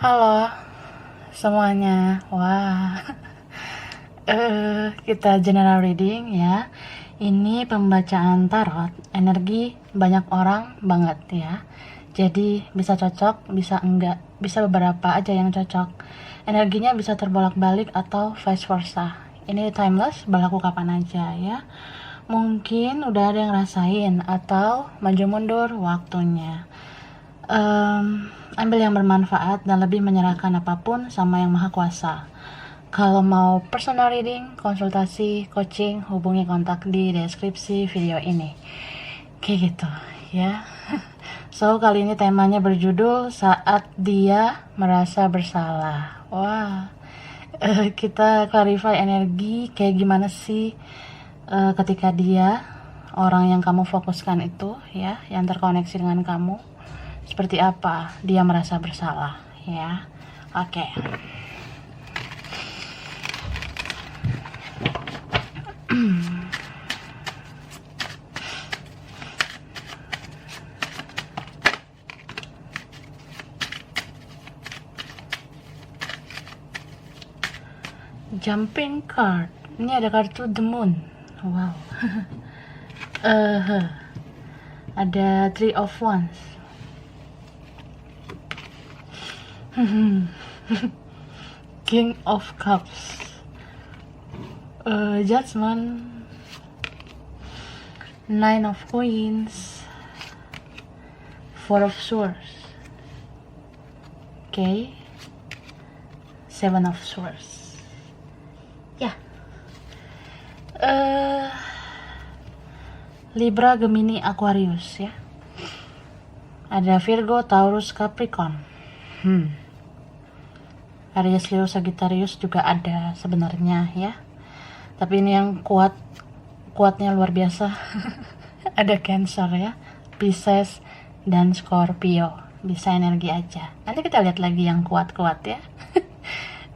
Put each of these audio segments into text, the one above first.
Halo semuanya. Wah, kita general reading ya. Ini pembacaan tarot energi banyak orang banget ya. Jadi bisa cocok, bisa enggak, bisa beberapa aja yang cocok. Energinya bisa terbolak-balik atau vice versa. Ini timeless, berlaku kapan aja ya. Mungkin udah ada yang rasain atau maju mundur waktunya. Ambil yang bermanfaat dan lebih menyerahkan apapun sama yang maha kuasa. Kalau mau personal reading, konsultasi, coaching, hubungi kontak di deskripsi video ini. Kayak gitu ya. So kali ini temanya berjudul saat dia merasa bersalah. Wah, kita clarify energi kayak gimana sih ketika dia, orang yang kamu fokuskan itu ya, yang terkoneksi dengan kamu, seperti apa dia merasa bersalah ya. Oke. Jumping card. Ini ada kartu The Moon. Wow. Ada Three of Wands. King of Cups. Judgment. Nine of Coins. Four of Swords. Okay. Seven of Swords. Ya. Libra, Gemini, Aquarius ya. Ada Virgo, Taurus, Capricorn. Aries, Leo, Sagittarius juga ada sebenarnya ya. Tapi ini yang kuatnya luar biasa. Ada Cancer ya, Pisces dan Scorpio. Bisa energi aja. Nanti kita lihat lagi yang kuat-kuat ya.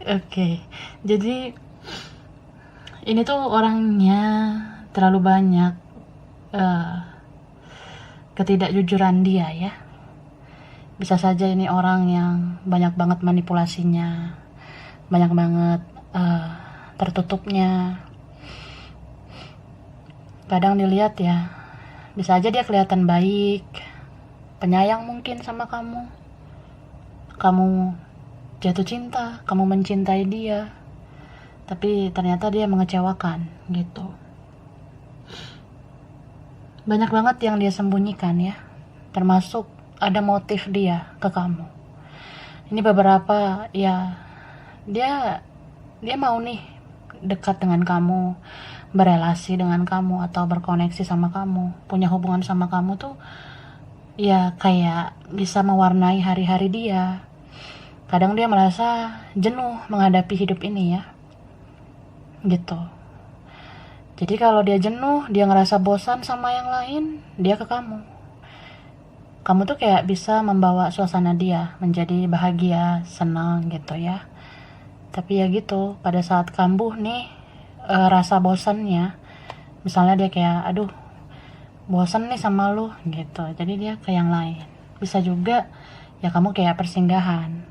Oke. Jadi ini tuh orangnya terlalu banyak ketidakjujuran dia ya. Bisa saja ini orang yang banyak banget manipulasinya, banyak banget tertutupnya. Kadang dilihat ya, bisa aja dia kelihatan baik, penyayang mungkin sama kamu. Kamu jatuh cinta, kamu mencintai dia, tapi ternyata dia mengecewakan gitu. Banyak banget yang dia sembunyikan ya, termasuk ada motif dia ke kamu. Ini beberapa ya, dia mau nih dekat dengan kamu, berelasi dengan kamu atau berkoneksi sama kamu, punya hubungan sama kamu tuh ya kayak bisa mewarnai hari-hari dia. Kadang dia merasa jenuh menghadapi hidup ini ya, gitu. Jadi kalau dia jenuh, dia ngerasa bosan sama yang lain, dia ke kamu. Kamu tuh kayak bisa membawa suasana dia menjadi bahagia, senang gitu ya. Tapi ya gitu, pada saat kambuh nih, rasa bosannya, misalnya dia kayak, aduh, bosan nih sama lu gitu. Jadi dia ke yang lain. Bisa juga ya kamu kayak persinggahan.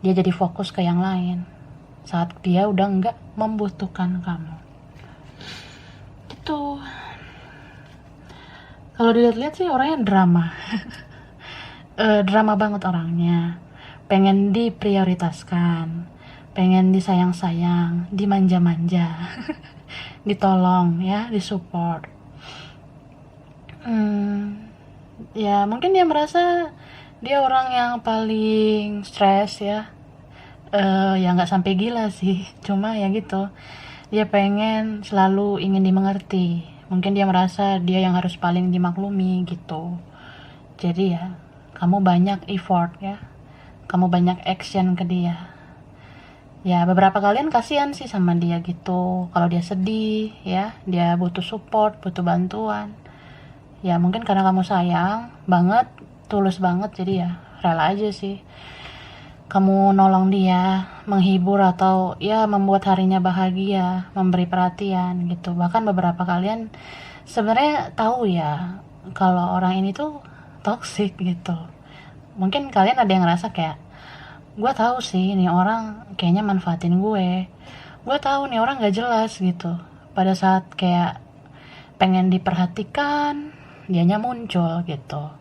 Dia jadi fokus ke yang lain saat dia udah nggak membutuhkan kamu. Gitu. Kalau dilihat-lihat sih orangnya drama. Drama banget orangnya. Pengen diprioritaskan, pengen disayang-sayang, dimanja-manja, ditolong ya, disupport. Ya mungkin dia merasa dia orang yang paling stres ya. Ya nggak sampai gila sih, cuma ya gitu. Dia pengen selalu ingin dimengerti. Mungkin dia merasa dia yang harus paling dimaklumi gitu. Jadi ya, kamu banyak effort ya, kamu banyak action ke dia. Ya beberapa kalian kasihan sih sama dia gitu. Kalau dia sedih ya, dia butuh support, butuh bantuan. Ya mungkin karena kamu sayang banget, tulus banget, jadi ya rela aja sih kamu nolong dia, menghibur atau ya membuat harinya bahagia, memberi perhatian gitu. Bahkan beberapa kalian sebenarnya tahu ya kalau orang ini tuh toxic gitu. Mungkin kalian ada yang ngerasa kayak, gue tahu sih nih orang kayaknya manfaatin gue tahu nih orang gak jelas gitu. Pada saat kayak pengen diperhatikan dianya muncul gitu,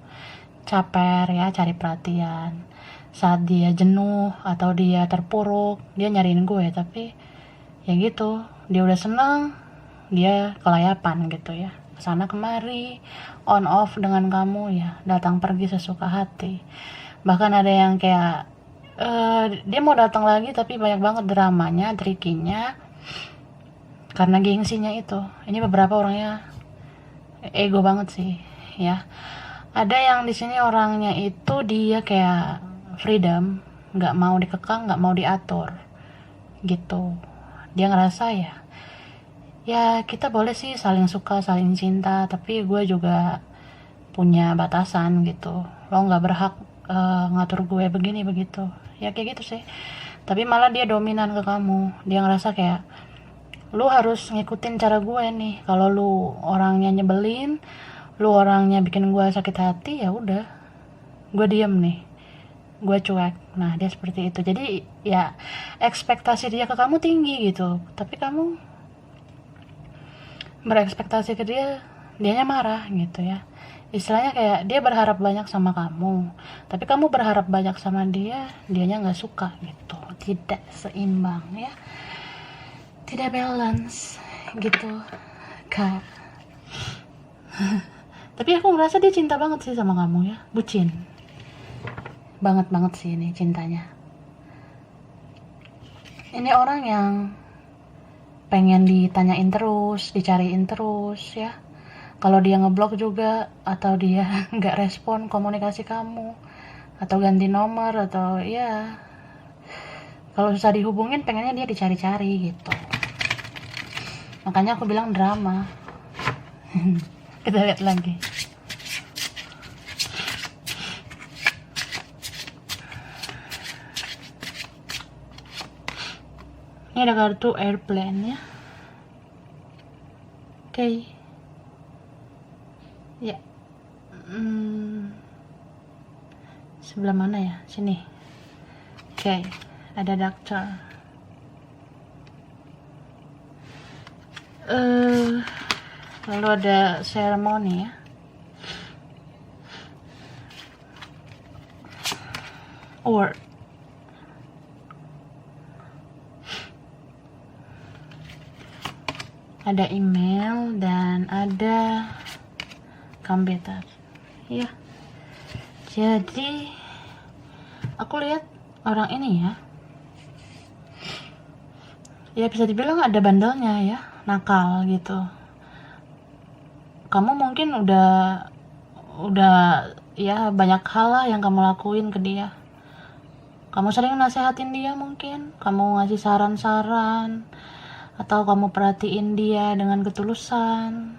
caper ya, cari perhatian. Saat dia jenuh atau dia terpuruk dia nyariin gue, tapi ya gitu, dia udah seneng dia kelayapan gitu ya, kesana kemari, on off dengan kamu ya, datang pergi sesuka hati. Bahkan ada yang kayak dia mau datang lagi tapi banyak banget dramanya, trikinya, karena gengsinya itu. Ini beberapa orangnya ego banget sih ya. Ada yang di sini orangnya itu dia kayak freedom, nggak mau dikekang, nggak mau diatur gitu. Dia ngerasa ya kita boleh sih saling suka, saling cinta, tapi gue juga punya batasan gitu. Lo nggak berhak ngatur gue begini begitu ya, kayak gitu sih. Tapi malah dia dominan ke kamu. Dia ngerasa kayak lu harus ngikutin cara gue nih. Kalau lu orangnya nyebelin, lu orangnya bikin gue sakit hati, ya udah gue diem nih, gue cuek. Nah dia seperti itu. Jadi ya ekspektasi dia ke kamu tinggi gitu, tapi kamu berekspektasi ke dia, dianya marah gitu ya. Istilahnya kayak dia berharap banyak sama kamu, tapi kamu berharap banyak sama dia, dianya nggak suka gitu. Tidak seimbang ya, tidak balance gitu kak. Tapi aku ngerasa dia cinta banget sih sama kamu ya, bucin banget sih ini cintanya. Ini orang yang pengen ditanyain terus, dicariin terus ya. Kalau dia ngeblok juga, atau dia nggak respon komunikasi kamu, atau ganti nomor, atau ya kalau susah dihubungin pengennya dia dicari-cari gitu. Makanya aku bilang drama. Kita lihat lagi. Ini ada kartu airplane ya. Oke. Ya. Sebelah mana ya? Sini. Oke. Ada dokter. Lalu ada seremoni ya. Or ada email dan ada komputer ya. Jadi aku lihat orang ini ya bisa dibilang ada bandelnya ya, nakal gitu. Kamu mungkin udah ya banyak hal lah yang kamu lakuin ke dia. Kamu sering nasehatin dia, mungkin kamu ngasih saran-saran, atau kamu perhatiin dia dengan ketulusan,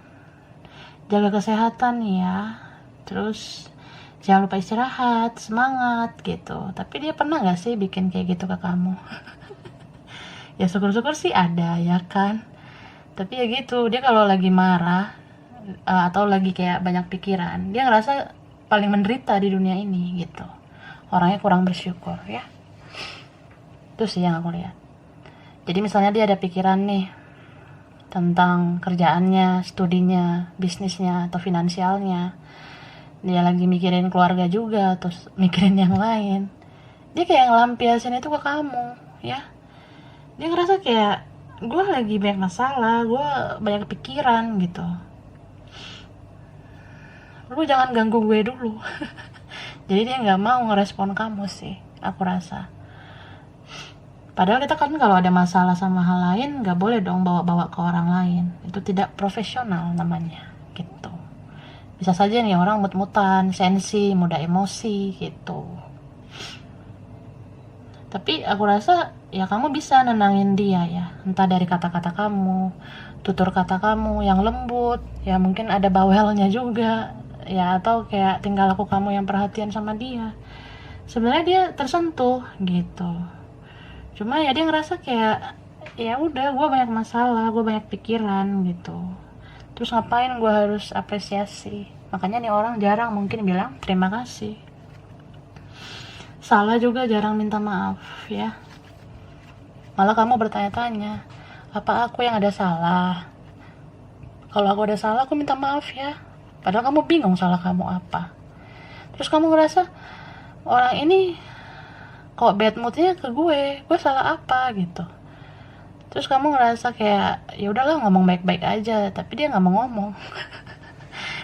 jaga kesehatan ya, terus jangan lupa istirahat, semangat gitu. Tapi dia pernah gak sih bikin kayak gitu ke kamu? Ya syukur-syukur sih ada ya kan. Tapi ya gitu, dia kalau lagi marah atau lagi kayak banyak pikiran, dia ngerasa paling menderita di dunia ini gitu. Orangnya kurang bersyukur ya. Itu sih yang aku lihat. Jadi misalnya dia ada pikiran nih tentang kerjaannya, studinya, bisnisnya, atau finansialnya. Dia lagi mikirin keluarga juga, terus mikirin yang lain. Dia kayak ngelampiasin itu ke kamu ya. Dia ngerasa kayak gue lagi banyak masalah, gue banyak pikiran gitu. Lu jangan ganggu gue dulu. Jadi dia nggak mau ngerespon kamu sih, aku rasa. Padahal kita kan kalau ada masalah sama hal lain nggak boleh dong bawa-bawa ke orang lain. Itu tidak profesional namanya gitu. Bisa saja nih orang mut-mutan, sensi, mudah emosi gitu. Tapi aku rasa ya kamu bisa nenangin dia ya, entah dari kata-kata kamu, tutur kata kamu yang lembut, ya mungkin ada bawelnya juga ya, atau kayak tingkah laku kamu yang perhatian sama dia. Sebenarnya dia tersentuh gitu, cuma ya dia ngerasa kayak ya udah gue banyak masalah, gue banyak pikiran gitu, terus ngapain gue harus apresiasi. Makanya nih orang jarang mungkin bilang terima kasih. salah juga jarang minta maaf ya. Malah kamu bertanya-tanya, apa aku yang ada salah? Kalau aku ada salah, aku minta maaf ya. Padahal kamu bingung salah kamu apa. Terus kamu ngerasa orang ini kok bad moodnya ke gue salah apa gitu. Terus kamu ngerasa kayak ya udahlah ngomong baik-baik aja, tapi dia nggak mau ngomong.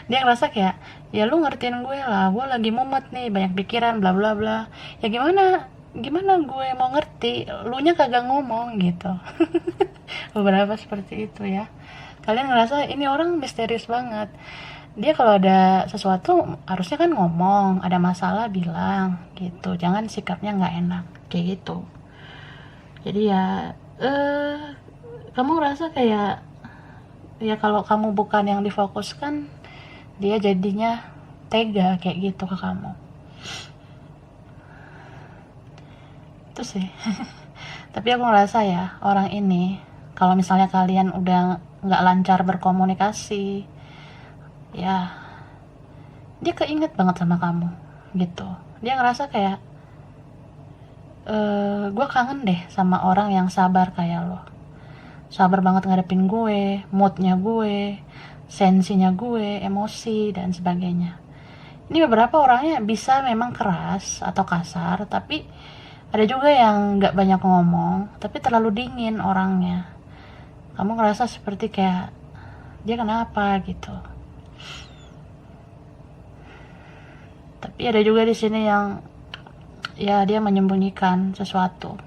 Dia ngerasa kayak ya lu ngertiin gue lah, gue lagi mumet nih, banyak pikiran bla bla bla. Ya gimana gue mau ngerti, lu nya kagak ngomong gitu. Beberapa seperti itu ya. Kalian ngerasa ini orang misterius banget. Dia kalau ada sesuatu harusnya kan ngomong, ada masalah bilang gitu, jangan sikapnya nggak enak kayak gitu. Jadi ya kamu ngerasa kayak ya kalau kamu bukan yang difokuskan, dia jadinya tega kayak gitu ke kamu. Itu sih. Tapi aku ngerasa ya orang ini, kalau misalnya kalian udah nggak lancar berkomunikasi, ya dia keinget banget sama kamu gitu. Dia ngerasa kayak gue kangen deh sama orang yang sabar kayak lo, sabar banget ngadepin gue, moodnya gue, sensinya gue, emosi dan sebagainya. Ini beberapa orangnya bisa memang keras atau kasar, tapi ada juga yang nggak banyak ngomong tapi terlalu dingin orangnya. Kamu ngerasa seperti kayak dia kenapa gitu. Tapi ada juga di sini yang ya dia menyembunyikan sesuatu.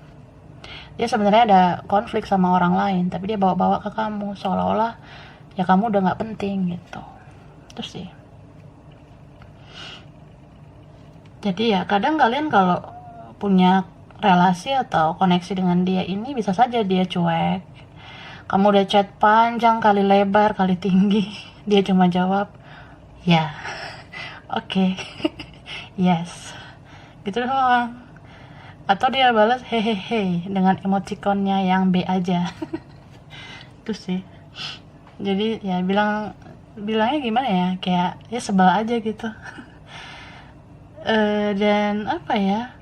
Dia sebenarnya ada konflik sama orang lain, tapi dia bawa-bawa ke kamu seolah-olah ya kamu udah nggak penting gitu. Terus sih. Jadi ya kadang kalian kalau punya relasi atau koneksi dengan dia ini bisa saja dia cuek. Kamu udah chat panjang kali lebar kali tinggi, dia cuma jawab ya, oke, yes, gitu doang. Atau dia balas hehehe dengan emoticonnya yang B aja. Itu sih. Jadi ya bilangnya gimana ya, kayak ya sebel aja gitu. Dan apa ya,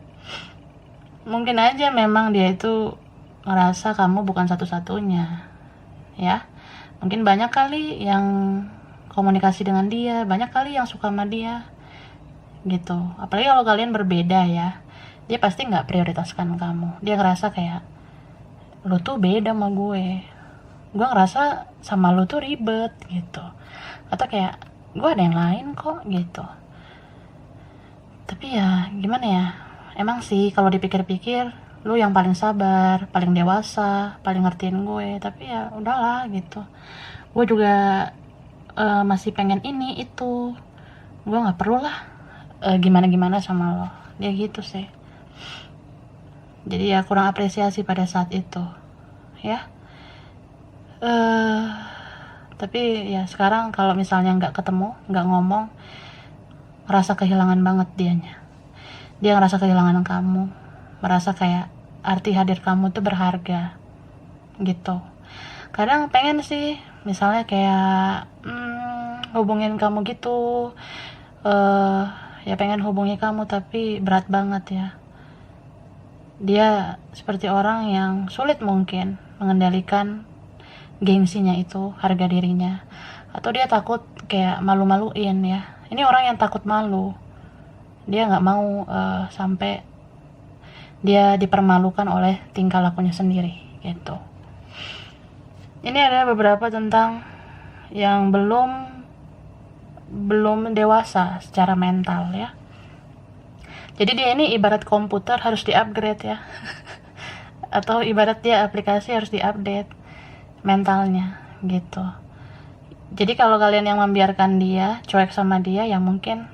mungkin aja memang dia itu ngerasa kamu bukan satu-satunya ya. Mungkin banyak kali yang komunikasi dengan dia, banyak kali yang suka sama dia gitu. Apalagi kalau kalian berbeda ya, dia pasti nggak prioritaskan kamu. Dia ngerasa kayak lu tuh beda sama gue ngerasa sama lu tuh ribet gitu, atau kayak gue ada yang lain kok gitu. Tapi ya gimana ya, emang sih kalau dipikir-pikir lu yang paling sabar, paling dewasa, paling ngertiin gue. Tapi ya udahlah gitu, gue juga masih pengen ini itu, gue nggak perlu lah gimana-gimana sama lo, dia gitu sih. Jadi ya kurang apresiasi pada saat itu ya. Tapi ya sekarang kalau misalnya nggak ketemu, nggak ngomong, merasa kehilangan banget dianya. Dia ngerasa kehilangan kamu, merasa kayak arti hadir kamu tuh berharga gitu. Kadang pengen sih misalnya kayak hubungin kamu gitu, ya pengen hubungi kamu, tapi berat banget ya. Dia seperti orang yang sulit mungkin mengendalikan gengsinya itu, harga dirinya, atau dia takut kayak malu-maluin ya. Ini orang yang takut malu, dia nggak mau sampai dia dipermalukan oleh tingkah lakunya sendiri gitu. Ini ada beberapa tentang yang belum dewasa secara mental ya. Jadi dia ini ibarat komputer harus di-upgrade ya. Atau ibarat dia aplikasi harus di-update mentalnya gitu. Jadi kalau kalian yang membiarkan dia, cuek sama dia, ya mungkin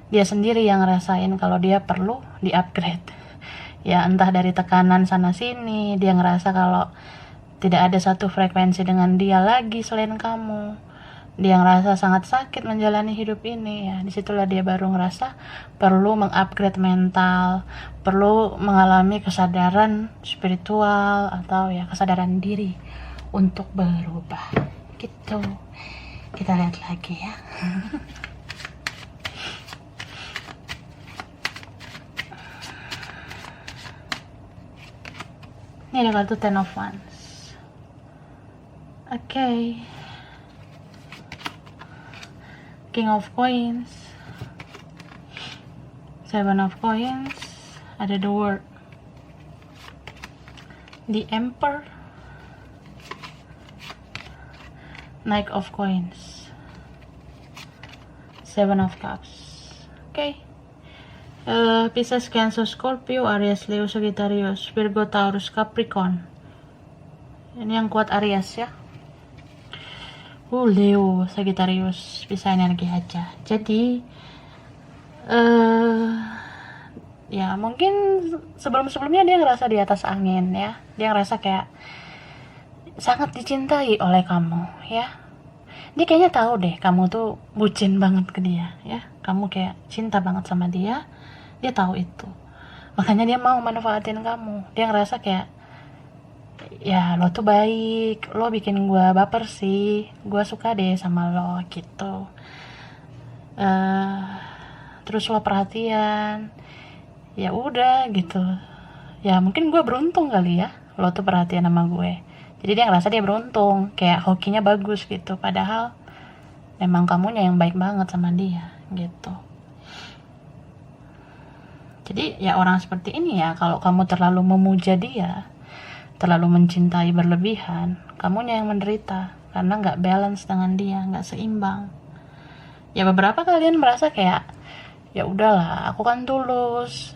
dia sendiri yang ngerasain kalau dia perlu di-upgrade. Ya entah dari tekanan sana sini, dia ngerasa kalau tidak ada satu frekuensi dengan dia lagi selain kamu. Dia ngerasa sangat sakit menjalani hidup ini ya. Disitulah dia baru ngerasa perlu mengupgrade mental, perlu mengalami kesadaran spiritual atau ya kesadaran diri untuk berubah gitu. Kita lihat lagi ya. Ini ada kartu Ten of Wands. Oke. King of Coins, Seven of Coins, ada the World, the Emperor, Knight of Coins, Seven of Cups. Oke. Pisces, Cancer, Scorpio, Aries, Leo, Sagittarius, Virgo, Taurus, Capricorn. Ini yang kuat Aries ya. Leo, Sagittarius, bisa energi aja. Jadi ya mungkin sebelum-sebelumnya dia ngerasa di atas angin ya. Dia ngerasa kayak sangat dicintai oleh kamu ya. Dia kayaknya tahu deh kamu tuh bucin banget ke dia ya. Kamu kayak cinta banget sama dia. Dia tahu itu. Makanya dia mau manfaatin kamu. Dia ngerasa kayak, ya lo tuh baik, lo bikin gue baper sih, gue suka deh sama lo gitu. Terus lo perhatian, ya udah gitu. Ya mungkin gue beruntung kali ya, lo tuh perhatian sama gue. Jadi dia ngerasa dia beruntung, kayak hokinya bagus gitu. Padahal memang kamunya yang baik banget sama dia gitu. Jadi ya orang seperti ini ya, kalau kamu terlalu memuja dia, terlalu mencintai berlebihan, kamunya yang menderita karena nggak balance dengan dia, nggak seimbang. Ya beberapa kalian merasa kayak, ya udahlah, aku kan tulus,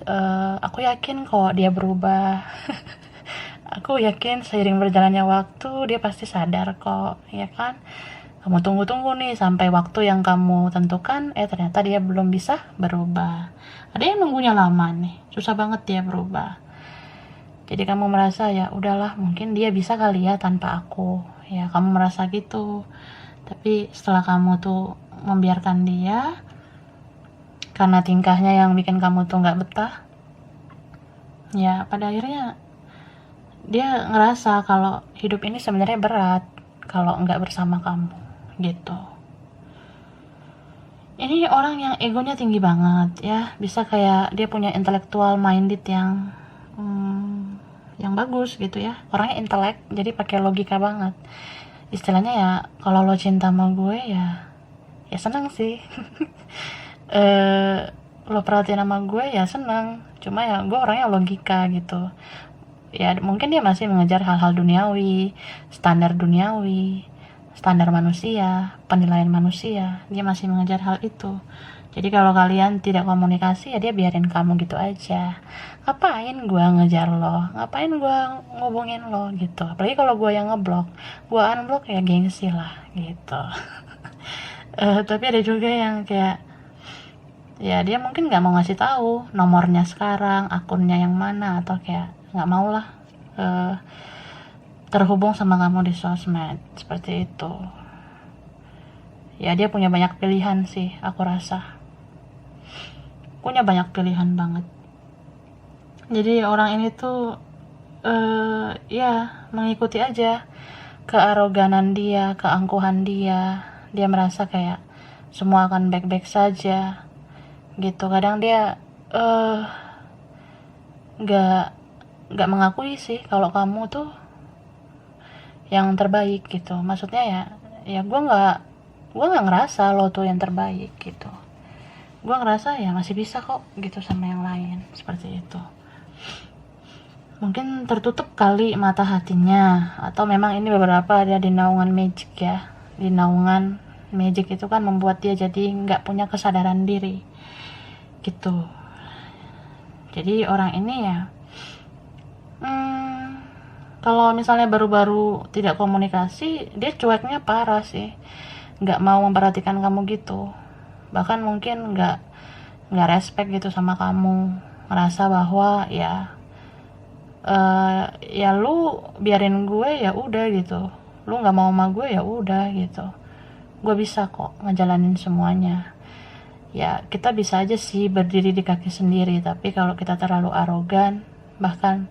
aku yakin kok dia berubah. Aku yakin seiring berjalannya waktu dia pasti sadar kok, ya kan? Kamu tunggu-tunggu nih sampai waktu yang kamu tentukan, ternyata dia belum bisa berubah. Ada yang nunggunya lama nih, susah banget dia berubah. Jadi kamu merasa ya udahlah, mungkin dia bisa kali ya tanpa aku. Ya kamu merasa gitu. Tapi setelah kamu tuh membiarkan dia, karena tingkahnya yang bikin kamu tuh nggak betah, ya pada akhirnya dia ngerasa kalau hidup ini sebenarnya berat kalau nggak bersama kamu gitu. Ini orang yang egonya tinggi banget ya, bisa kayak dia punya intellectual minded yang bagus gitu ya. Orangnya intelek, jadi pakai logika banget. Istilahnya ya, kalau lo cinta sama gue ya senang sih. Lo perhatiin sama gue ya senang. Cuma ya gue orangnya logika gitu. Ya mungkin dia masih mengejar hal-hal duniawi, standar duniawi, standar manusia, penilaian manusia. Dia masih mengejar hal itu. Jadi kalau kalian tidak komunikasi, ya dia biarin kamu gitu aja. Ngapain gue ngejar lo? Ngapain gue ngubungin lo gitu? Apalagi kalau gue yang ngeblok, gue unblock ya gengsi lah gitu. Tapi ada juga yang kayak, ya dia mungkin nggak mau ngasih tahu nomornya sekarang, akunnya yang mana, atau kayak nggak mau lah terhubung sama kamu di sosmed seperti itu. Ya dia punya banyak pilihan sih, aku rasa punya banyak pilihan banget. Jadi orang ini tuh ya mengikuti aja kearoganan dia, keangkuhan dia. Dia merasa kayak semua akan baik-baik saja gitu. Kadang dia nggak mengakui sih kalau kamu tuh yang terbaik gitu. Maksudnya ya gue nggak ngerasa lo tuh yang terbaik gitu. Gue ngerasa ya masih bisa kok gitu sama yang lain, seperti itu. Mungkin tertutup kali mata hatinya, atau memang ini beberapa ada di naungan magic ya. Di naungan magic itu kan membuat dia jadi nggak punya kesadaran diri gitu. Jadi orang ini ya kalau misalnya baru-baru tidak komunikasi, dia cueknya parah sih, nggak mau memperhatikan kamu gitu. Bahkan mungkin nggak respect gitu sama kamu, ngerasa bahwa ya lu biarin gue ya udah gitu, lu nggak mau sama gue ya udah gitu, gue bisa kok ngejalanin semuanya. Ya kita bisa aja sih berdiri di kaki sendiri, tapi kalau kita terlalu arogan, bahkan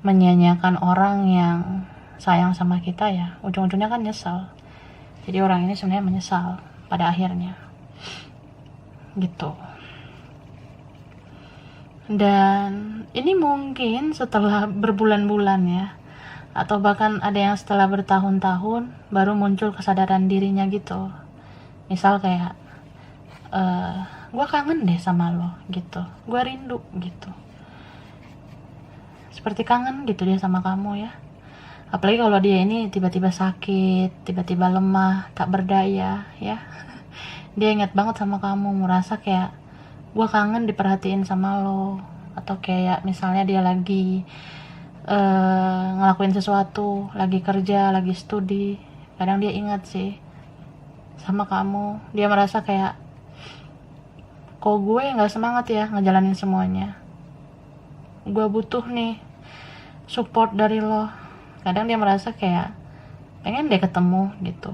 menyia-nyiakan orang yang sayang sama kita, ya ujung-ujungnya kan nyesal. Jadi orang ini sebenarnya menyesal pada akhirnya gitu. Dan ini mungkin setelah berbulan-bulan ya, atau bahkan ada yang setelah bertahun-tahun baru muncul kesadaran dirinya gitu. Misal kayak gue kangen deh sama lo gitu, gue rindu gitu, seperti kangen gitu dia sama kamu ya. Apalagi kalau dia ini tiba-tiba sakit, tiba-tiba lemah, tak berdaya ya. Dia ingat banget sama kamu, merasa kayak gue kangen diperhatiin sama lo. Atau kayak misalnya dia lagi ngelakuin sesuatu, lagi kerja, lagi studi, kadang dia ingat sih sama kamu. Dia merasa kayak, kok gue nggak semangat ya ngejalanin semuanya, gue butuh nih support dari lo. Kadang dia merasa kayak pengen deh ketemu gitu.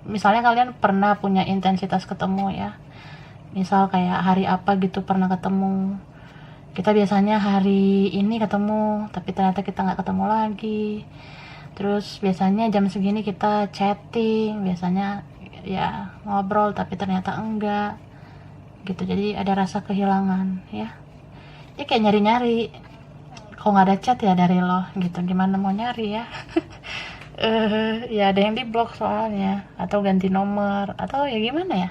Misalnya kalian pernah punya intensitas ketemu ya, misal kayak hari apa gitu pernah ketemu. Kita biasanya hari ini ketemu, tapi ternyata kita nggak ketemu lagi. Terus biasanya jam segini kita chatting, biasanya ya ngobrol, tapi ternyata enggak gitu. Jadi ada rasa kehilangan ya. Ya kayak nyari-nyari, kok nggak ada chat ya dari lo gitu, gimana mau nyari ya. Ya ada yang di blok soalnya, atau ganti nomor, atau ya gimana ya.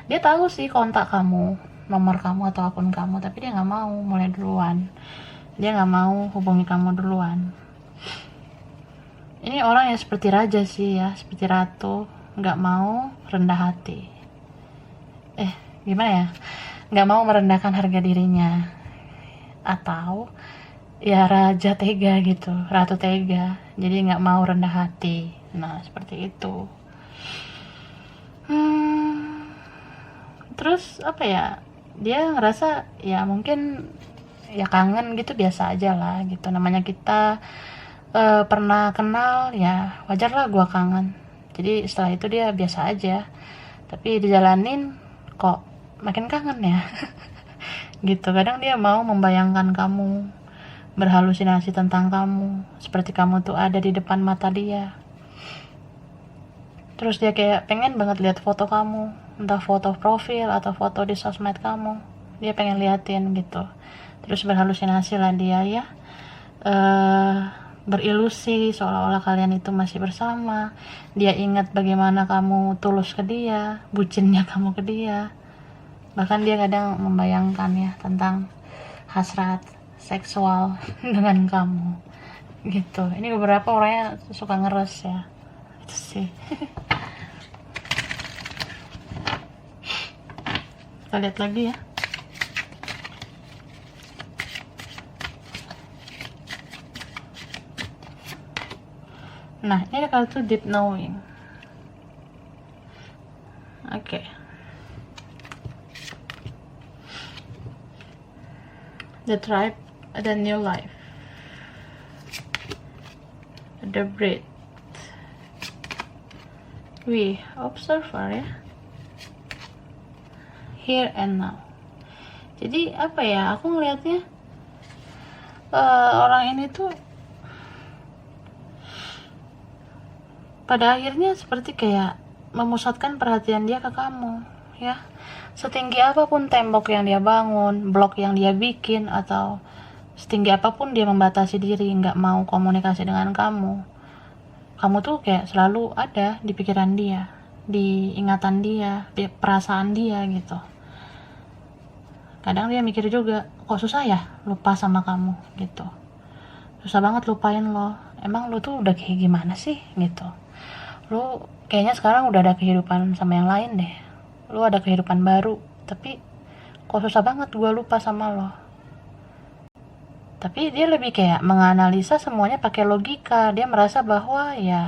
Dia tahu sih kontak kamu, nomor kamu atau akun kamu, tapi dia nggak mau mulai duluan, dia nggak mau hubungi kamu duluan. Ini orang yang seperti raja sih ya, seperti ratu, nggak mau rendah hati. Gimana ya, nggak mau merendahkan harga dirinya, atau ya raja tega gitu, ratu tega, jadi nggak mau rendah hati. Nah seperti itu. Terus apa ya, dia ngerasa ya mungkin ya kangen gitu, biasa aja lah gitu, namanya kita pernah kenal ya, wajar lah gua kangen. Jadi setelah itu dia biasa aja, tapi dijalanin kok makin kangen ya. Gitu. Kadang dia mau membayangkan kamu, berhalusinasi tentang kamu, seperti kamu tuh ada di depan mata dia. Terus dia kayak pengen banget lihat foto kamu, entah foto profil atau foto di sosmed kamu, dia pengen liatin gitu. Terus berhalusinasi lah dia ya, berilusi seolah-olah kalian itu masih bersama. Dia ingat bagaimana kamu tulus ke dia, bucinnya kamu ke dia. Bahkan dia kadang membayangkan ya tentang hasrat seksual dengan kamu gitu. Ini beberapa orangnya suka ngeres ya, itu sih. Kita lihat lagi ya. Nah ini ada kartu deep knowing. Oke. The tribe, the new life, the breed, we observer ya, here and now. Jadi apa ya, aku ngelihatnya orang ini tuh pada akhirnya seperti kayak memusatkan perhatian dia ke kamu ya. Setinggi apapun tembok yang dia bangun, blok yang dia bikin, atau setinggi apapun dia membatasi diri, nggak mau komunikasi dengan kamu tuh kayak selalu ada di pikiran dia, di ingatan dia, di perasaan dia gitu. Kadang dia mikir juga, kok susah ya lupa sama kamu gitu, susah banget lupain lo, emang lo tuh udah kayak gimana sih gitu, lo kayaknya sekarang udah ada kehidupan sama yang lain deh, lu ada kehidupan baru, tapi kok susah banget gue lupa sama lo. Tapi dia lebih kayak menganalisa semuanya pakai logika. Dia merasa bahwa ya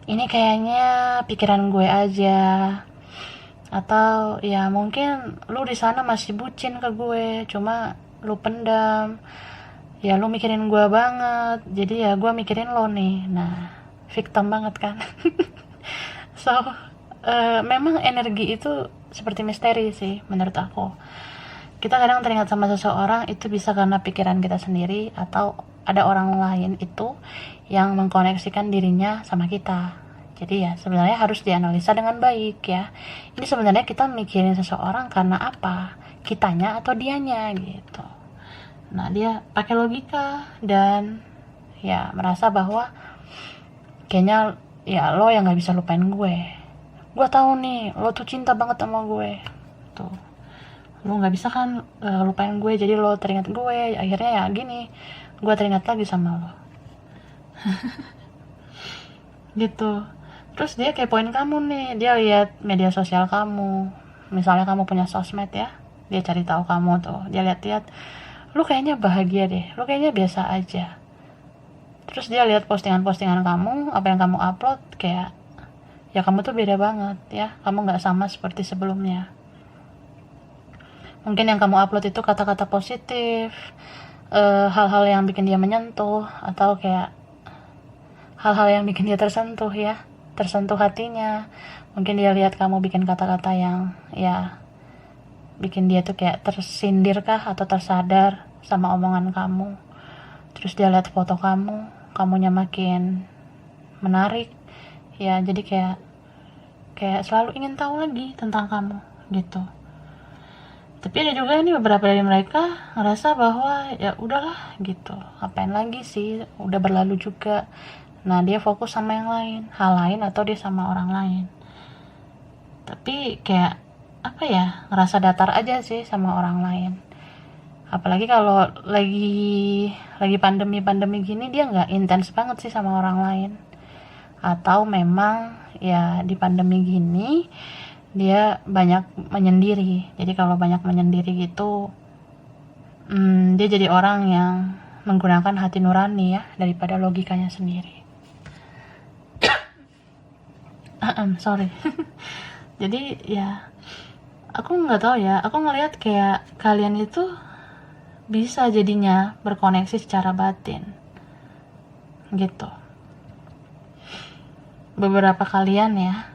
ini kayaknya pikiran gue aja, atau ya mungkin lu di sana masih bucin ke gue, cuma lu pendam, ya lu mikirin gue banget, jadi ya gue mikirin lo nih. Nah victim banget kan. So memang energi itu seperti misteri sih menurut aku. Kita kadang teringat sama seseorang itu bisa karena pikiran kita sendiri, atau ada orang lain itu yang mengkoneksikan dirinya sama kita. Jadi ya sebenarnya harus dianalisa dengan baik ya. Ini sebenarnya kita mikirin seseorang karena apa? Kitanya atau dianya gitu. Nah dia pakai logika dan ya merasa bahwa kayaknya ya lo yang nggak bisa lupain gue tahu nih lo tuh cinta banget sama gue tuh, lo nggak bisa kan lupain gue, jadi lo teringat gue, akhirnya ya gini, gue teringat lagi sama lo gitu. Terus dia kepoin kamu nih, dia lihat media sosial kamu, misalnya kamu punya sosmed ya, dia cari tahu kamu tuh, dia lihat-lihat lu kayaknya bahagia deh, lu kayaknya biasa aja. Terus dia lihat postingan-postingan kamu, apa yang kamu upload, kayak ya kamu tuh beda banget ya, kamu nggak sama seperti sebelumnya. Mungkin yang kamu upload itu kata-kata positif, hal-hal yang bikin dia menyentuh, atau kayak hal-hal yang bikin dia tersentuh ya, tersentuh hatinya. Mungkin dia lihat kamu bikin kata-kata yang ya bikin dia tuh kayak tersindir kah atau tersadar sama omongan kamu. Terus dia lihat foto kamu, kamunya makin menarik ya, jadi kayak selalu ingin tahu lagi tentang kamu gitu. Tapi ada juga nih beberapa dari mereka ngerasa bahwa ya udahlah gitu, ngapain lagi sih, udah berlalu juga. Nah dia fokus sama yang lain, hal lain, atau dia sama orang lain. Tapi kayak apa ya, ngerasa datar aja sih sama orang lain. Apalagi kalau lagi pandemi gini, dia nggak intens banget sih sama orang lain. Atau memang ya di pandemi gini dia banyak menyendiri. Jadi kalau banyak menyendiri gitu, dia jadi orang yang menggunakan hati nurani ya daripada logikanya sendiri. Sorry. Jadi ya aku nggak tahu ya, aku ngelihat kayak kalian itu bisa jadinya berkoneksi secara batin gitu. Beberapa kalian ya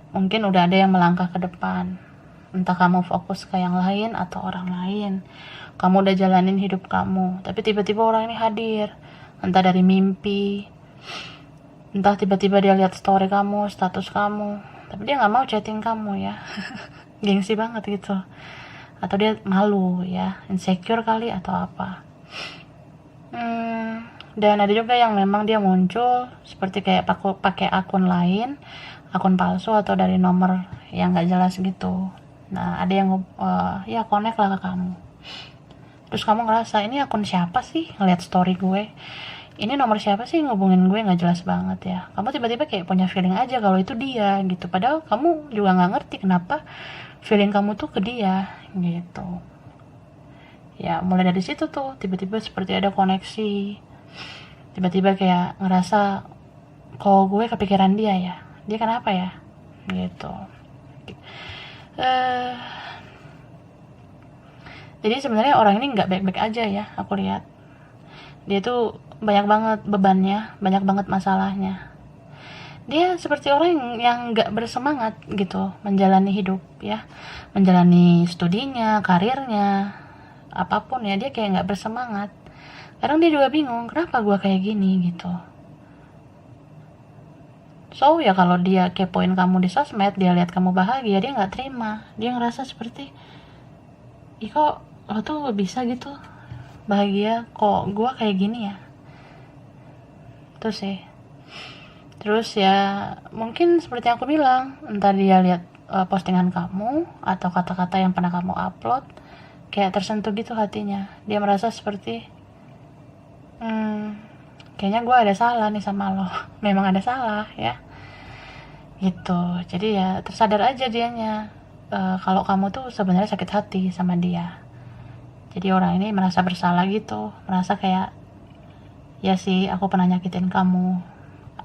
mungkin udah ada yang melangkah ke depan, entah kamu fokus ke yang lain atau orang lain. Kamu udah jalanin hidup kamu, tapi tiba-tiba orang ini hadir, entah dari mimpi, entah tiba-tiba dia lihat story kamu, status kamu, tapi dia nggak mau chatting kamu ya. Gengsi banget gitu, atau dia malu ya, insecure kali atau apa. Dan ada juga yang memang dia muncul seperti kayak pakai akun lain, akun palsu atau dari nomor yang nggak jelas gitu. Nah ada yang ya connect lah ke kamu. Terus kamu ngerasa ini akun siapa sih ngeliat story gue, ini nomor siapa sih ngubungin gue, nggak jelas banget ya. Kamu tiba-tiba kayak punya feeling aja kalau itu dia gitu, padahal kamu juga nggak ngerti kenapa feeling kamu tuh ke dia gitu. Ya mulai dari situ tuh tiba-tiba seperti ada koneksi, tiba-tiba kayak ngerasa kok gue kepikiran dia kenapa ya gitu. Jadi sebenarnya orang ini nggak baik-baik aja ya, aku lihat dia tuh banyak banget bebannya, banyak banget masalahnya. Dia seperti orang yang nggak bersemangat gitu menjalani hidup ya, menjalani studinya, karirnya, apapun ya, dia kayak nggak bersemangat. Kadang dia juga bingung kenapa gue kayak gini gitu. So ya kalau dia kepoin kamu di sosmed, dia lihat kamu bahagia, dia nggak terima, dia ngerasa seperti ih kok lo tuh bisa gitu bahagia, kok gue kayak gini ya. Terus ya mungkin seperti yang aku bilang, entah dia lihat postingan kamu atau kata-kata yang pernah kamu upload, kayak tersentuh gitu hatinya. Dia merasa seperti kayaknya gue ada salah nih sama lo. Memang ada salah ya gitu. Jadi ya tersadar aja dianya kalau kamu tuh sebenarnya sakit hati sama dia. Jadi orang ini merasa bersalah gitu, merasa kayak ya sih aku pernah nyakitin kamu,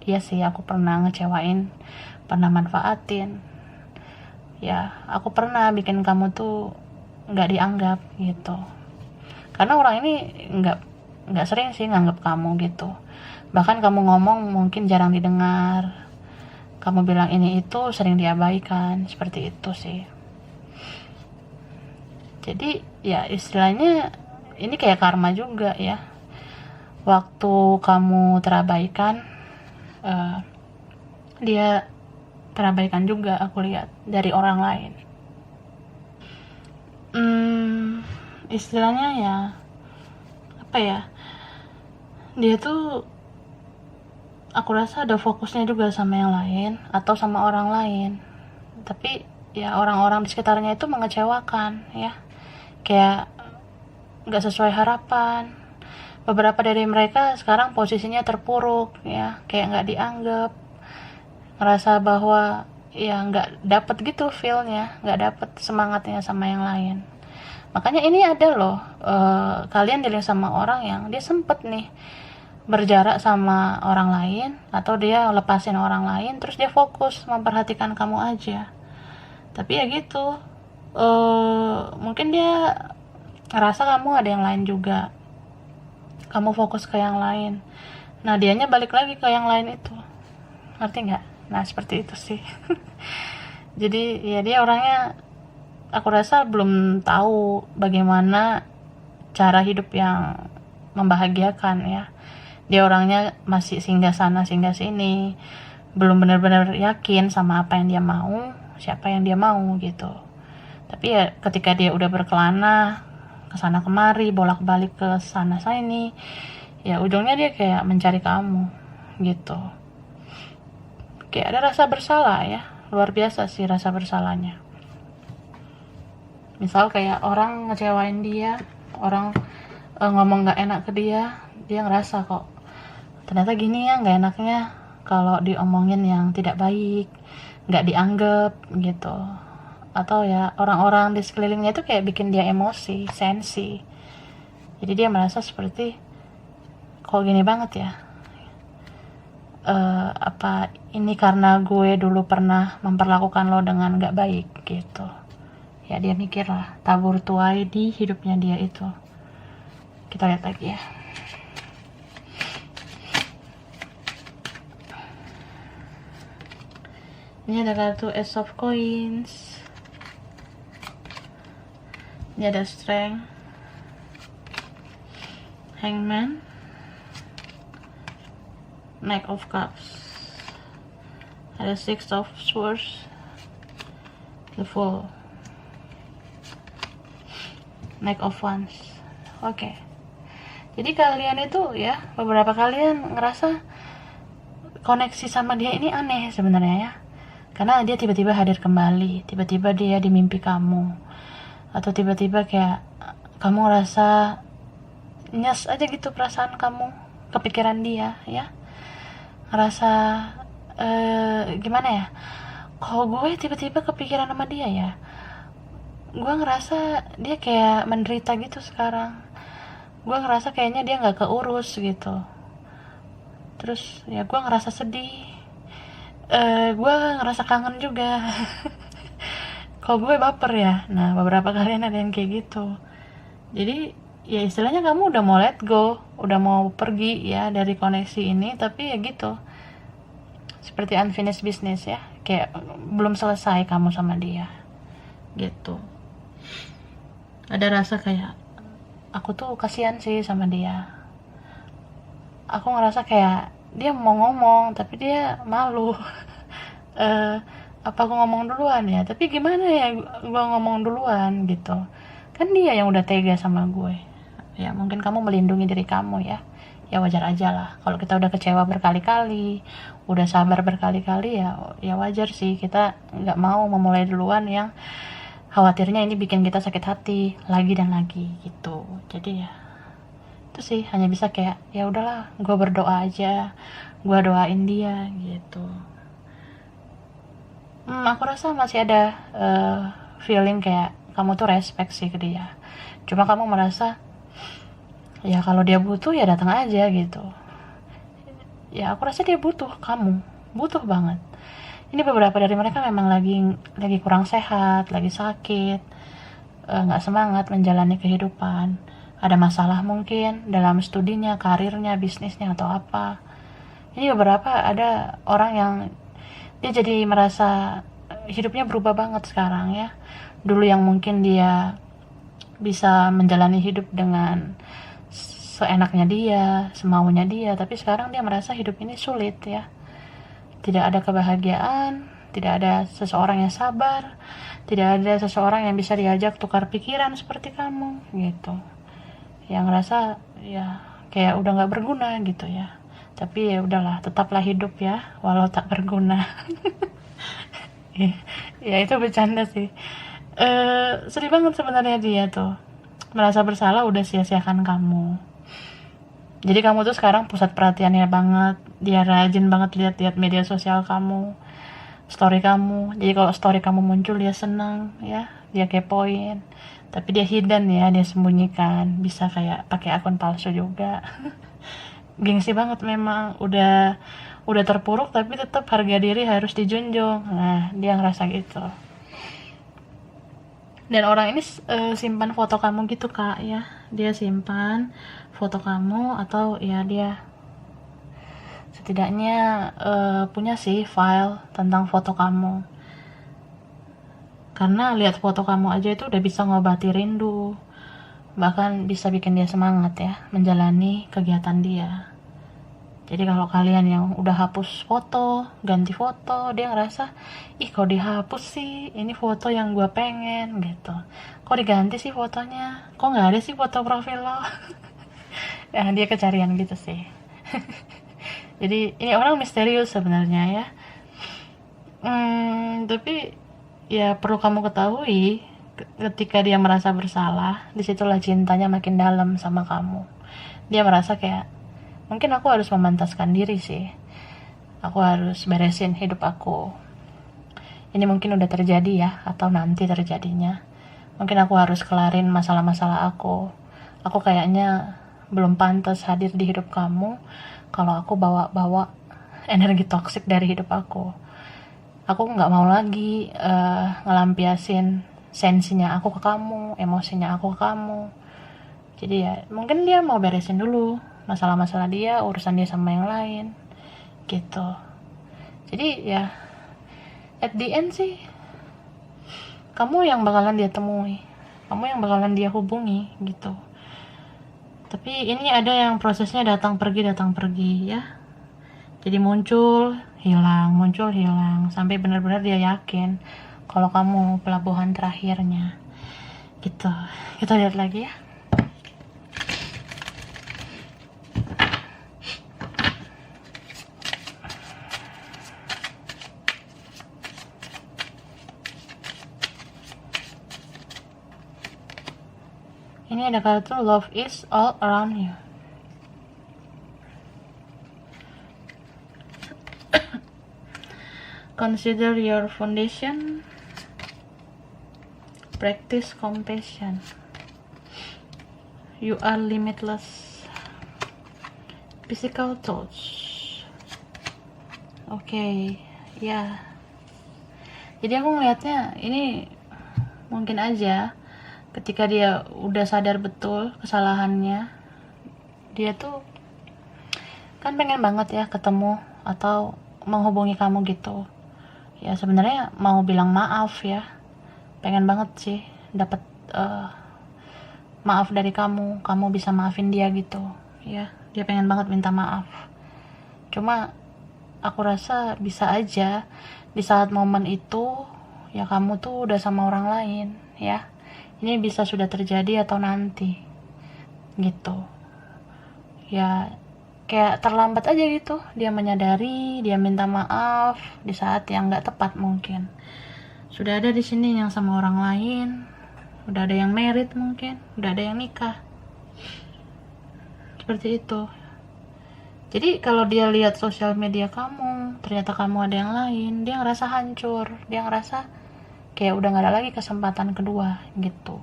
ya sih aku pernah ngecewain, pernah manfaatin, ya aku pernah bikin kamu tuh nggak dianggap gitu. Karena orang ini nggak sering sih nganggap kamu gitu, bahkan kamu ngomong mungkin jarang didengar, kamu bilang ini itu sering diabaikan, seperti itu sih. Jadi ya istilahnya ini kayak karma juga ya, waktu kamu terabaikan dia terabaikan juga, aku lihat dari orang lain. Istilahnya ya apa ya, dia tuh aku rasa ada fokusnya juga sama yang lain atau sama orang lain, tapi ya orang-orang di sekitarnya itu mengecewakan ya, kayak nggak sesuai harapan. Beberapa dari mereka sekarang posisinya terpuruk ya, kayak nggak dianggap, ngerasa bahwa ya nggak dapet gitu feelnya, nggak dapet semangatnya sama yang lain. Makanya ini ada loh, kalian dealing sama orang yang dia sempet nih berjarak sama orang lain, atau dia lepasin orang lain terus dia fokus memperhatikan kamu aja. Tapi ya gitu, mungkin dia ngerasa kamu ada yang lain juga, kamu fokus ke yang lain, nah dianya balik lagi ke yang lain itu, ngerti nggak? Nah seperti itu sih. Jadi ya dia orangnya aku rasa belum tahu bagaimana cara hidup yang membahagiakan ya. Dia orangnya masih singgah sana singgah sini, belum benar-benar yakin sama apa yang dia mau, siapa yang dia mau gitu. Tapi ya ketika dia udah berkelana kesana kemari, bolak-balik ke sana sini, ya ujungnya dia kayak mencari kamu gitu. Kayak ada rasa bersalah ya, luar biasa sih rasa bersalahnya. Misal kayak orang ngecewain dia, orang ngomong gak enak ke dia, dia ngerasa kok ternyata gini ya gak enaknya kalau diomongin yang tidak baik, gak dianggap gitu. Atau ya orang-orang di sekelilingnya itu kayak bikin dia emosi, sensi. Jadi dia merasa seperti kok gini banget ya, apa ini karena gue dulu pernah memperlakukan lo dengan gak baik gitu ya. Dia mikir lah tabur tuai di hidupnya dia itu. Kita lihat lagi ya. Ini ada kartu Ace of Coins, ini ada Strength, Hangman, Knight of Cups, ada Six of Swords, The Fool, Knight of Wands. Oke. Jadi kalian itu ya, beberapa kalian ngerasa koneksi sama dia ini aneh sebenarnya ya. Karena dia tiba-tiba hadir kembali, tiba-tiba dia di mimpi kamu, atau tiba-tiba kayak kamu ngerasa nyes aja gitu perasaan kamu, kepikiran dia ya, ngerasa gimana ya, kok gue tiba-tiba kepikiran sama dia ya, gue ngerasa dia kayak menderita gitu sekarang, gue ngerasa kayaknya dia nggak keurus gitu, terus ya gue ngerasa sedih, gue ngerasa kangen juga. Kok gue baper ya. Nah beberapa kalian ada yang kayak gitu. Jadi ya istilahnya kamu udah mau let go, udah mau pergi ya dari koneksi ini, tapi ya gitu, seperti unfinished business ya, kayak belum selesai kamu sama dia gitu. Ada rasa kayak aku tuh kasihan sih sama dia, aku ngerasa kayak dia mau ngomong tapi dia malu. Apa aku ngomong duluan ya, tapi gimana ya gue ngomong duluan gitu, kan dia yang udah tega sama gue ya. Mungkin kamu melindungi diri kamu ya, ya wajar aja lah kalau kita udah kecewa berkali-kali, udah sabar berkali-kali ya wajar sih kita nggak mau memulai duluan yang khawatirnya ini bikin kita sakit hati lagi dan lagi gitu. Jadi ya itu sih, hanya bisa kayak ya udahlah gue berdoa aja, gue doain dia gitu. Aku rasa masih ada feeling kayak kamu tuh respect sih ke dia, cuma kamu merasa ya kalau dia butuh ya datang aja gitu ya. Aku rasa dia butuh kamu, butuh banget. Ini beberapa dari mereka memang lagi kurang sehat, lagi sakit, nggak semangat menjalani kehidupan, ada masalah mungkin dalam studinya, karirnya, bisnisnya atau apa. Ini beberapa ada orang yang dia jadi merasa hidupnya berubah banget sekarang ya. Dulu yang mungkin dia bisa menjalani hidup dengan seenaknya dia, semaunya dia, tapi sekarang dia merasa hidup ini sulit ya. Tidak ada kebahagiaan, tidak ada seseorang yang sabar, tidak ada seseorang yang bisa diajak tukar pikiran seperti kamu gitu. Yang ngerasa ya kayak udah nggak berguna gitu ya. Tapi ya udahlah, tetaplah hidup ya walau tak berguna. Ya itu bercanda sih. Sedih banget sebenarnya dia tuh merasa bersalah udah sia-siakan kamu. Jadi kamu tuh sekarang pusat perhatiannya banget. Dia rajin banget lihat-lihat media sosial kamu, story kamu. Jadi kalau story kamu muncul dia seneng ya, dia kepoin. Tapi dia hidden ya, dia sembunyikan. Bisa kayak pakai akun palsu juga. Gengsi banget memang, udah terpuruk tapi tetap harga diri harus dijunjung. Nah, dia ngerasa gitu. Dan orang ini simpan foto kamu gitu kak ya, dia simpan foto kamu, atau ya dia setidaknya punya sih file tentang foto kamu, karena lihat foto kamu aja itu udah bisa ngobati rindu, bahkan bisa bikin dia semangat ya menjalani kegiatan dia. Jadi kalau kalian yang udah hapus foto, ganti foto, dia ngerasa, ih kok dihapus sih, ini foto yang gue pengen gitu. Kok diganti sih fotonya, kok gak ada sih foto profil lo. Ya dia kecarian gitu sih. Jadi ini orang misterius sebenarnya ya. Tapi ya perlu kamu ketahui, ketika dia merasa bersalah, disitulah cintanya makin dalam sama kamu. Dia merasa kayak, mungkin aku harus memantaskan diri sih, aku harus beresin hidup aku. Ini mungkin udah terjadi ya, atau nanti terjadinya. Mungkin aku harus kelarin masalah-masalah aku. Aku kayaknya belum pantas hadir di hidup kamu kalau aku bawa energi toksik dari hidup aku. Aku nggak mau lagi ngelampiasin sensinya aku ke kamu, emosinya aku ke kamu. Jadi ya mungkin dia mau beresin dulu masalah-masalah dia, urusan dia sama yang lain gitu. Jadi ya at the end sih kamu yang bakalan dia temui, kamu yang bakalan dia hubungi gitu. Tapi ini ada yang prosesnya datang pergi ya. Jadi muncul hilang sampai benar-benar dia yakin kalau kamu pelabuhan terakhirnya gitu. Kita lihat lagi ya. Ini ada kartu love is all around you. Consider your foundation. Practice compassion. You are limitless. Physical touch. Oke, ya. Jadi aku ngelihatnya ini mungkin aja ketika dia udah sadar betul kesalahannya, dia tuh kan pengen banget ya ketemu atau menghubungi kamu gitu. Ya sebenarnya mau bilang maaf ya, pengen banget sih dapat maaf dari kamu bisa maafin dia gitu ya. Dia pengen banget minta maaf. Cuma aku rasa bisa aja di saat momen itu ya kamu tuh udah sama orang lain ya. Ini bisa sudah terjadi atau nanti gitu ya, kayak terlambat aja gitu dia menyadari, dia minta maaf di saat yang nggak tepat. Mungkin sudah ada di sini yang sama orang lain, udah ada yang married, mungkin udah ada yang nikah, seperti itu. Jadi kalau dia lihat sosial media kamu, ternyata kamu ada yang lain, dia ngerasa hancur, dia ngerasa kayak udah gak ada lagi kesempatan kedua gitu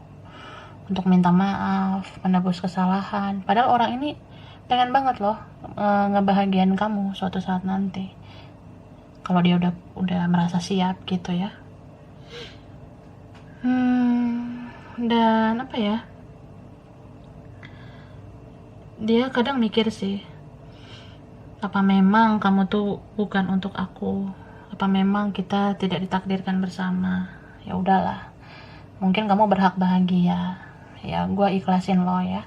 untuk minta maaf, menebus kesalahan. Padahal orang ini pengen banget loh ngebahagiain kamu suatu saat nanti kalau dia udah merasa siap gitu ya. Dan apa ya, dia kadang mikir sih, apa memang kamu tuh bukan untuk aku, apa memang kita tidak ditakdirkan bersama. Ya udahlah, mungkin kamu berhak bahagia ya, gue ikhlasin lo ya.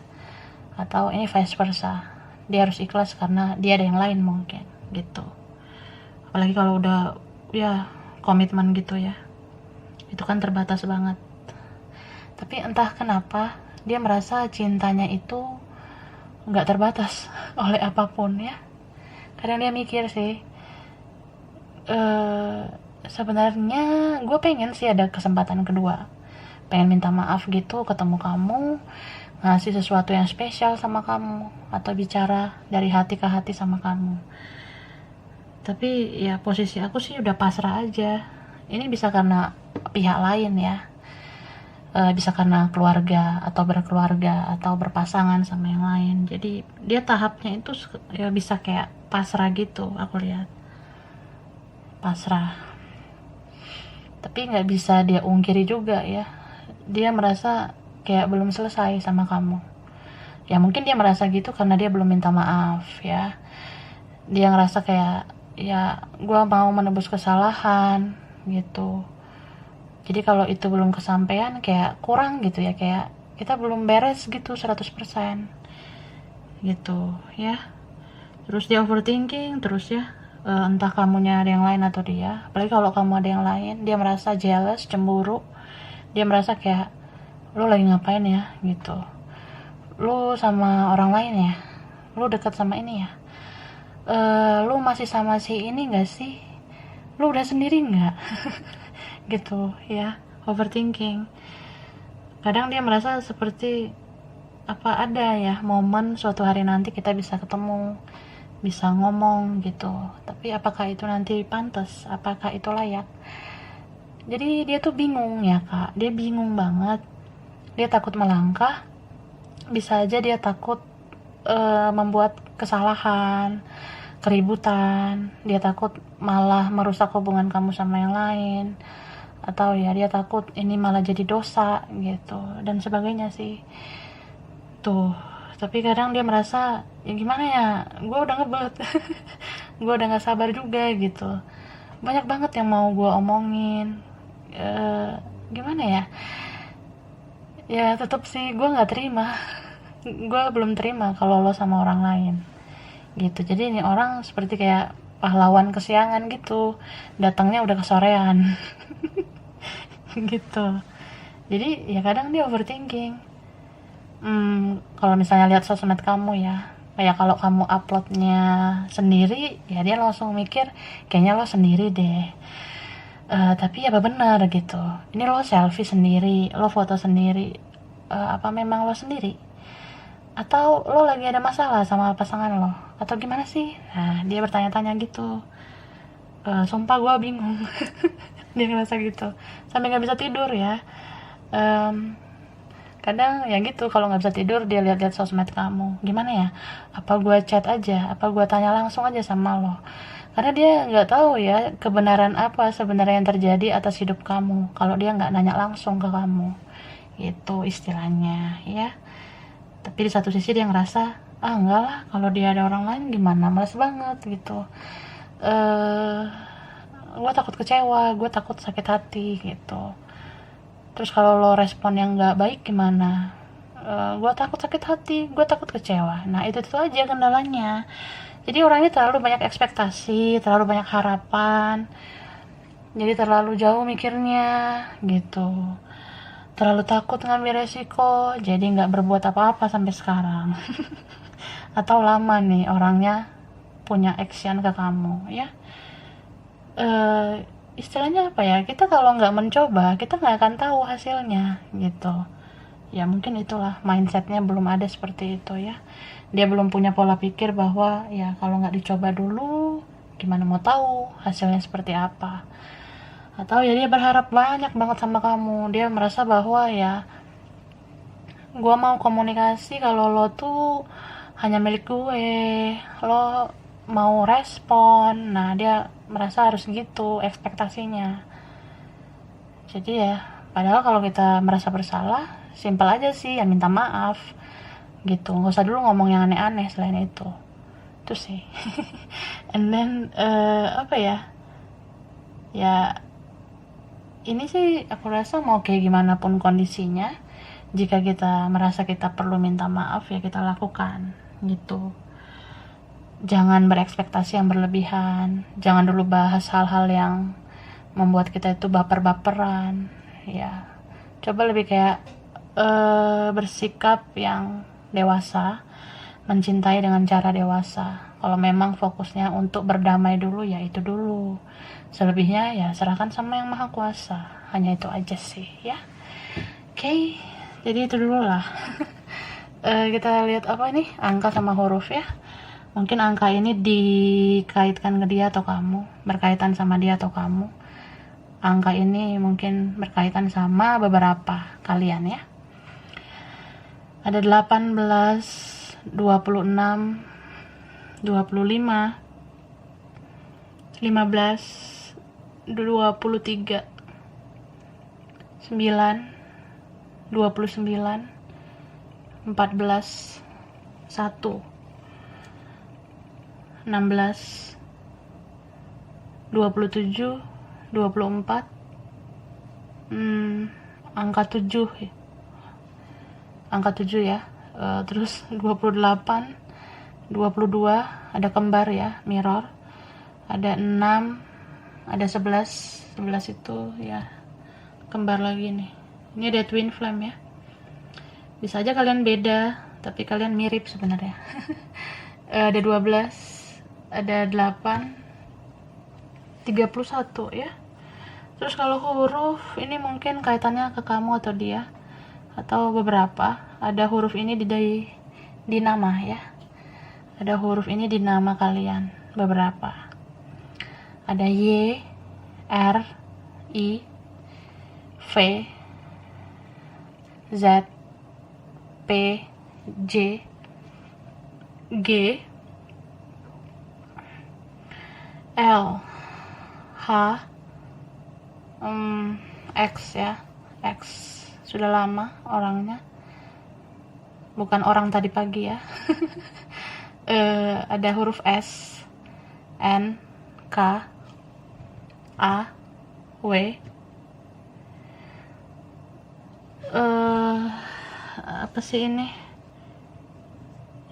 Atau ini vice versa, dia harus ikhlas karena dia ada yang lain mungkin gitu. Apalagi kalau udah ya komitmen gitu ya, itu kan terbatas banget. Tapi entah kenapa dia merasa cintanya itu nggak terbatas oleh apapun ya. Kadang dia mikir sih, sebenarnya gue pengen sih ada kesempatan kedua, pengen minta maaf gitu, ketemu kamu, ngasih sesuatu yang spesial sama kamu, atau bicara dari hati ke hati sama kamu. Tapi ya posisi aku sih udah pasrah aja. Ini bisa karena pihak lain ya, bisa karena keluarga atau berkeluarga atau berpasangan sama yang lain. Jadi dia tahapnya itu ya bisa kayak pasrah gitu, aku lihat pasrah. Tapi nggak bisa dia ungkiri juga ya, dia merasa kayak belum selesai sama kamu. Ya mungkin dia merasa gitu karena dia belum minta maaf ya. Dia ngerasa kayak, ya gue mau menebus kesalahan gitu. Jadi kalau itu belum kesampaian kayak kurang gitu ya, kayak kita belum beres gitu 100% gitu ya. Terus dia overthinking terus ya. Entah kamunya ada yang lain atau dia. Apalagi kalau kamu ada yang lain, dia merasa jealous, cemburu. Dia merasa kayak, lu lagi ngapain ya gitu, lu sama orang lain ya, lu dekat sama ini ya, lu masih sama si ini gak sih, lu udah sendiri gak gitu ya. Overthinking, kadang dia merasa seperti apa ada ya momen suatu hari nanti kita bisa ketemu, bisa ngomong gitu, tapi apakah itu nanti pantas, apakah itu layak. Jadi dia tuh bingung ya kak, dia bingung banget, dia takut melangkah, bisa aja dia takut membuat kesalahan, keributan, dia takut malah merusak hubungan kamu sama yang lain, atau ya dia takut ini malah jadi dosa gitu dan sebagainya sih tuh. Tapi kadang dia merasa ya gimana ya, gue udah ngebet gue udah gak sabar juga gitu, banyak banget yang mau gue omongin. Gimana ya, ya tetap sih gue nggak terima gue belum terima kalau lo sama orang lain gitu. Jadi ini orang seperti kayak pahlawan kesiangan gitu, datangnya udah kesorean gitu. Jadi ya kadang dia overthinking. Kalau misalnya lihat sosmed kamu ya, kayak kalau kamu uploadnya sendiri ya dia langsung mikir kayaknya lo sendiri deh. Tapi apa benar gitu, ini lo selfie sendiri, lo foto sendiri, apa memang lo sendiri, atau lo lagi ada masalah sama pasangan lo, atau gimana sih? Nah dia bertanya-tanya gitu. Sumpah gue bingung dia ngerasa gitu sampai nggak bisa tidur ya. Kadang ya gitu, kalau nggak bisa tidur dia lihat-lihat sosmed kamu, gimana ya, apa gue chat aja, apa gue tanya langsung aja sama lo, karena dia nggak tahu ya kebenaran apa sebenarnya yang terjadi atas hidup kamu kalau dia nggak nanya langsung ke kamu, itu istilahnya ya. Tapi di satu sisi dia ngerasa, enggak lah, kalau dia ada orang lain gimana, males banget gitu. Gue takut kecewa, gue takut sakit hati gitu. Terus kalau lo respon yang nggak baik gimana, gue takut sakit hati, gue takut kecewa. Nah itu aja kendalanya. Jadi orang ini terlalu banyak ekspektasi, terlalu banyak harapan, jadi terlalu jauh mikirnya gitu, terlalu takut ngambil resiko, jadi nggak berbuat apa-apa sampai sekarang atau lama nih orangnya punya action ke kamu ya. Istilahnya apa ya, kita kalau nggak mencoba kita nggak akan tahu hasilnya gitu ya. Mungkin itulah mindsetnya belum ada seperti itu ya. Dia belum punya pola pikir bahwa ya kalau nggak dicoba dulu gimana mau tahu hasilnya seperti apa. Atau ya dia berharap banyak banget sama kamu, dia merasa bahwa ya gue mau komunikasi kalau lo tuh hanya milik gue, lo mau respon. Nah dia merasa harus gitu ekspektasinya. Jadi ya padahal kalau kita merasa bersalah, simpel aja sih ya, minta maaf gitu, nggak usah dulu ngomong yang aneh-aneh selain itu sih and then apa ya, ya ini sih aku rasa mau kayak gimana pun kondisinya, jika kita merasa kita perlu minta maaf ya kita lakukan gitu. Jangan berekspektasi yang berlebihan, jangan dulu bahas hal-hal yang membuat kita itu baper-baperan ya. Coba lebih kayak bersikap yang dewasa, mencintai dengan cara dewasa. Kalau memang fokusnya untuk berdamai dulu, ya itu dulu. Selebihnya ya serahkan sama yang maha kuasa. Hanya itu aja sih ya. Oke, jadi itu dulu lah. Kita lihat apa nih, angka sama huruf ya. Mungkin angka ini dikaitkan ke dia atau kamu, berkaitan sama dia atau kamu. Angka ini mungkin berkaitan sama beberapa kalian ya. Ada 18, 26, 25, 15, 23, 9, 29, 14, 1, 16, 27, 24, angka 7 ya. Terus 28, 22, ada kembar ya, mirror. Ada 6, ada 11 itu ya kembar lagi nih. Ini ada twin flame ya. Bisa aja kalian beda, tapi kalian mirip sebenarnya. Ada 12, ada 8, 31 ya. Terus kalau huruf ini mungkin kaitannya ke kamu atau dia atau beberapa. Ada huruf ini di nama ya. Ada huruf ini di nama kalian beberapa. Ada Y, R, I, V, Z, P, J, G, L, H, X ya. X sudah lama orangnya, bukan orang tadi pagi ya. Ada huruf S, N, K, A, W, apa sih ini?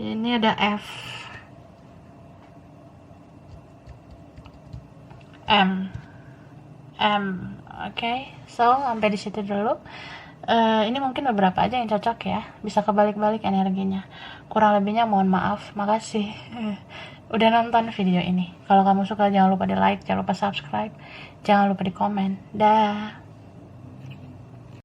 Ini ada F, M. Oke, so sampai di situ dulu. Ini mungkin beberapa aja yang cocok ya, bisa kebalik-balik energinya. Kurang lebihnya mohon maaf, makasih udah nonton video ini. Kalau kamu suka jangan lupa di like, jangan lupa subscribe, jangan lupa di komen. Dah.